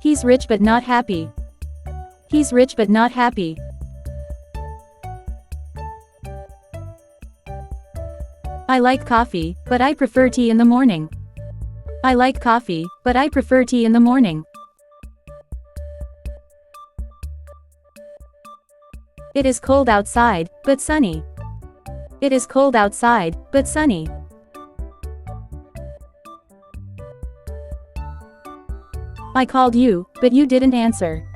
He's rich but not happy. He's rich but not happy. I like coffee, but I prefer tea in the morning. I like coffee, but I prefer tea in the morning. It is cold outside, but sunny. It is cold outside, but sunny. I called you, but you didn't answer.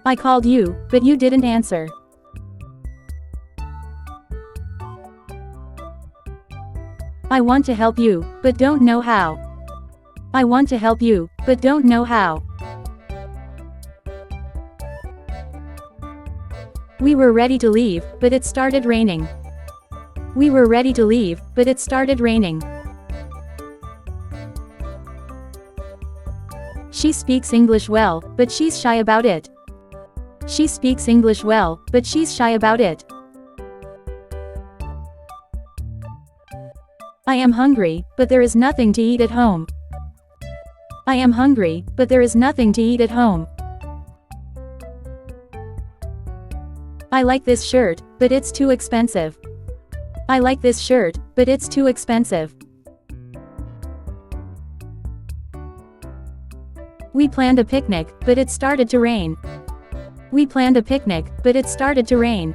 I called you, but you didn't answer. I want to help you, but don't know how. I want to help you, but don't know how. We were ready to leave, but it started raining. We were ready to leave, but it started raining. She speaks English well, but she's shy about it. She speaks English well, but she's shy about it. I am hungry, but there is nothing to eat at home. I am hungry, but there is nothing to eat at home. I like this shirt, but it's too expensive. I like this shirt, but it's too expensive. We planned a picnic, but it started to rain. We planned a picnic, but it started to rain.